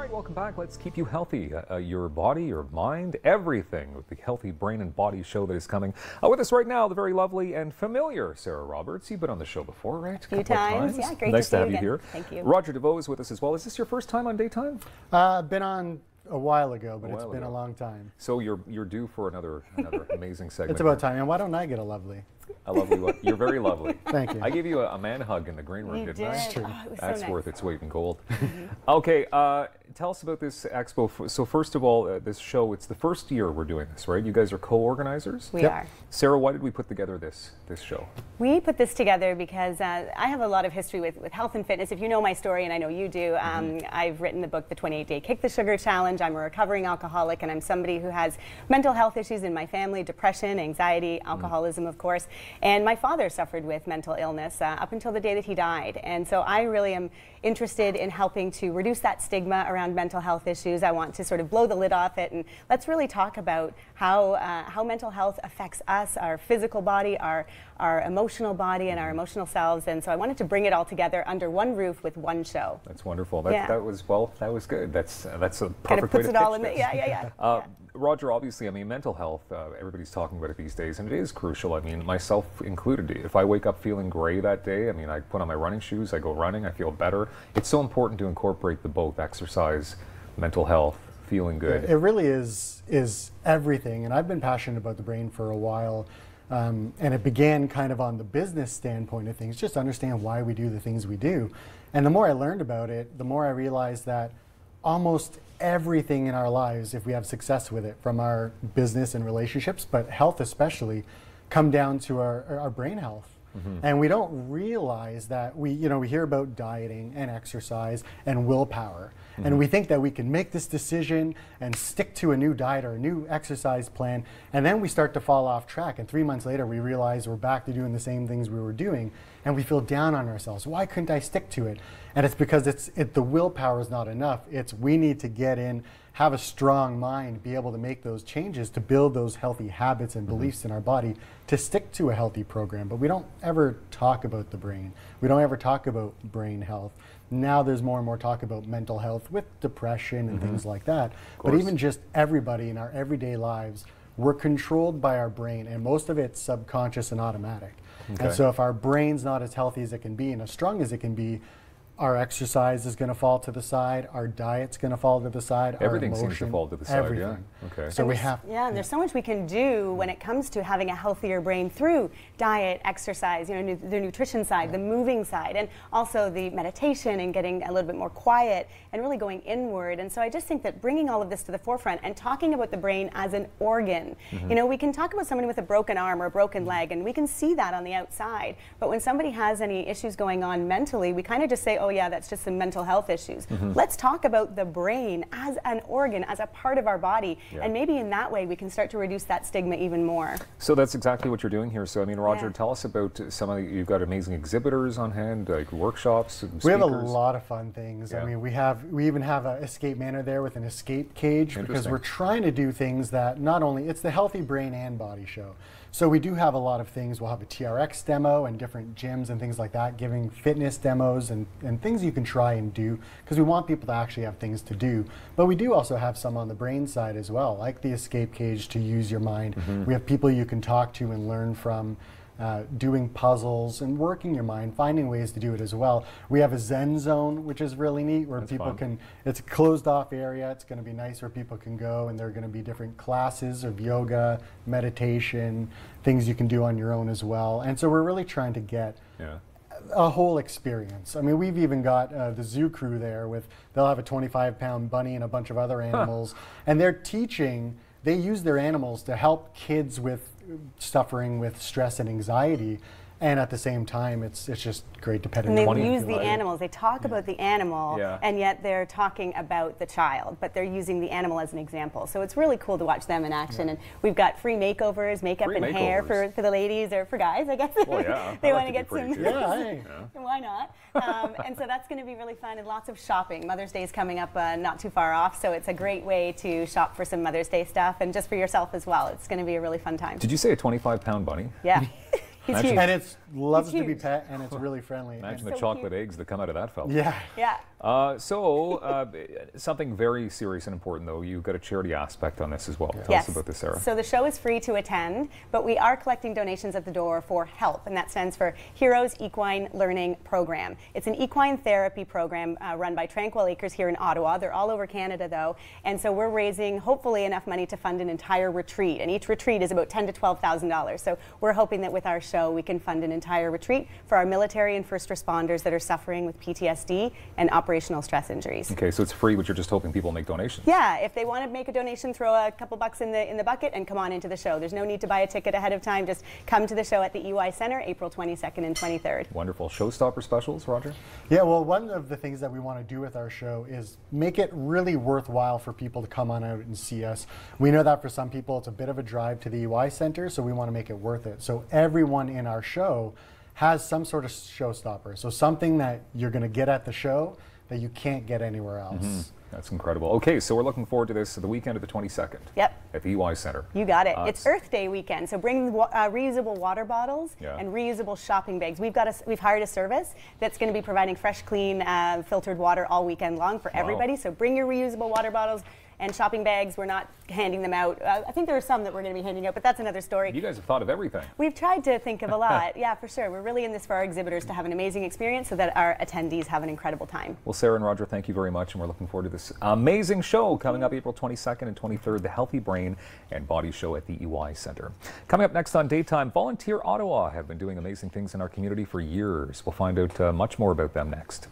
right, welcome back. Let's keep you healthy. Your body, your mind, everything with the Healthy Brain and Body show that is coming. With us right now, the very lovely and familiar Sarah Roberts. You've been on the show before, right? A few times. Yeah, great nice to have you you here. Thank you. Roger Deveau is with us as well. Is this your first time on Daytime? Been on a while ago, but it's been a long time. So you're due for another amazing segment. It's about time. And why don't I get a lovely? A lovely one. You're very lovely. Thank you. I gave you a man hug in the green room, didn't I? That's true. Oh, That's so nice. worth its weight in gold. Okay, tell us about this expo. So first of all, this show, it's the first year we're doing this, right? You guys are co-organizers? We are. Sarah, why did we put together this show? We put this together because I have a lot of history with health and fitness. If you know my story, and I know you do, I've written the book, The 28-Day Kick the Sugar Challenge. I'm a recovering alcoholic, and I'm somebody who has mental health issues in my family, depression, anxiety, alcoholism, of course. And my father suffered with mental illness up until the day that he died. And so I really am interested in helping to reduce that stigma around mental health issues. I want to sort of blow the lid off it, and let's really talk about how mental health affects us, our physical body, our emotional body, and our emotional selves. And so I wanted to bring it all together under one roof with one show. That's wonderful. That was good. That's a perfect kind of puts way it to all pitch in the, this. yeah. Roger, obviously, I mean, mental health, everybody's talking about it these days, and it is crucial. I mean, myself included. If I wake up feeling gray that day, I mean, I put on my running shoes, I go running, I feel better. It's so important to incorporate the both, exercise, mental health, feeling good. It really is everything, and I've been passionate about the brain for a while, and it began kind of on the business standpoint of things, just to understand why we do the things we do. And the more I learned about it, the more I realized that almost everything in our lives, if we have success with it, from our business and relationships, but health especially, come down to our brain health. And we don't realize that we hear about dieting and exercise and willpower. And we think that we can make this decision and stick to a new diet or a new exercise plan, and then we start to fall off track. And 3 months later, we realize we're back to doing the same things we were doing, and we feel down on ourselves. Why couldn't I stick to it? And it's because the willpower is not enough. We need to get in, have a strong mind, be able to make those changes to build those healthy habits and beliefs in our body to stick to a healthy program. But we don't ever talk about the brain. We don't ever talk about brain health. Now there's more and more talk about mental health with depression and things like that. But even just everybody in our everyday lives, we're controlled by our brain, and most of it's subconscious and automatic. And so if our brain's not as healthy as it can be and as strong as it can be, our exercise is going to fall to the side, our diet's going to fall to the side, Everything our emotion, seems to fall to the side, everything. yeah. Okay. So we have... Yeah, and there's so much we can do when it comes to having a healthier brain through diet, exercise, the nutrition side, the moving side, and also the meditation and getting a little bit more quiet and really going inward. And so I just think that bringing all of this to the forefront and talking about the brain as an organ, we can talk about somebody with a broken arm or a broken leg, and we can see that on the outside. But when somebody has any issues going on mentally, we kind of just say, oh yeah, that's just some mental health issues. Let's talk about the brain as an organ, as a part of our body, and maybe in that way we can start to reduce that stigma even more. So that's exactly what you're doing here. So I mean, Roger, tell us about you've got amazing exhibitors on hand, like workshops and speakers. We have a lot of fun things. I mean, we even have an escape manor there with an escape cage, because we're trying to do things that not only, it's the Healthy Brain and Body show. So we do have a lot of things. We'll have a TRX demo and different gyms and things like that, giving fitness demos and things you can try and do, because we want people to actually have things to do. But we do also have some on the brain side as well, like the escape cage to use your mind. We have people you can talk to and learn from, doing puzzles and working your mind, finding ways to do it as well. We have a Zen zone, which is really neat, where people can, it's a closed off area. It's going to be nice where people can go, and there are going to be different classes of yoga, meditation, things you can do on your own as well. And so we're really trying to get a whole experience. I mean, we've even got the zoo crew there they'll have a 25-pound bunny and a bunch of other animals, and they use their animals to help kids suffering with stress and anxiety, and at the same time it's just great to pet. And they use the animals. They talk about the animal, and yet they're talking about the child, but they're using the animal as an example. So it's really cool to watch them in action. And we've got free makeovers, makeup and hair for the ladies, or for guys, I guess. Well, yeah. They want to get some. Hey. Why not? And so that's going to be really fun, and lots of shopping. Mother's Day is coming up not too far off, so it's a great way to shop for some Mother's Day stuff, and just for yourself as well. It's going to be a really fun time. Did you say a 25-pound bunny? Yeah. He's huge. And it loves to be pet, and it's really friendly. Imagine the chocolate eggs that come out of that fella. Yeah. Yeah. Something very serious and important, though. You've got a charity aspect on this as well. Tell Yes. us about this, Sarah. So the show is free to attend, but we are collecting donations at the door for HELP, and that stands for Heroes Equine Learning Program. It's an equine therapy program run by Tranquil Acres here in Ottawa. They're all over Canada, though, and so we're raising hopefully enough money to fund an entire retreat, and each retreat is about $10,000 to $12,000. So we're hoping that with our show we can fund an entire retreat for our military and first responders that are suffering with PTSD and operational stress injuries. Okay, so it's free, but you're just hoping people make donations. Yeah, if they want to make a donation, throw a couple bucks in the bucket and come on into the show. There's no need to buy a ticket ahead of time. Just come to the show at the EY Centre, April 22nd and 23rd. Wonderful. Showstopper specials, Roger? Yeah, well, one of the things that we want to do with our show is make it really worthwhile for people to come on out and see us. We know that for some people it's a bit of a drive to the EY Centre, so we want to make it worth it. So everyone in our show has some sort of showstopper. So something that you're going to get at the show that you can't get anywhere else. That's incredible. Okay, so we're looking forward to this the weekend of the 22nd. Yep. At the EY Centre. You got it. It's Earth Day weekend, so bring reusable water bottles and reusable shopping bags. We've hired a service that's going to be providing fresh, clean, filtered water all weekend long for everybody. So bring your reusable water bottles and shopping bags. We're not handing them out. I think there are some that we're going to be handing out, but that's another story. You guys have thought of everything. We've tried to think of a lot. Yeah, for sure. We're really in this for our exhibitors to have an amazing experience so that our attendees have an incredible time. Well, Sarah and Roger, thank you very much, and we're looking forward to this amazing show coming up April 22nd and 23rd, the Healthy Brain and Body Show at the EY Centre. Coming up next on Daytime, Volunteer Ottawa have been doing amazing things in our community for years. We'll find out much more about them next.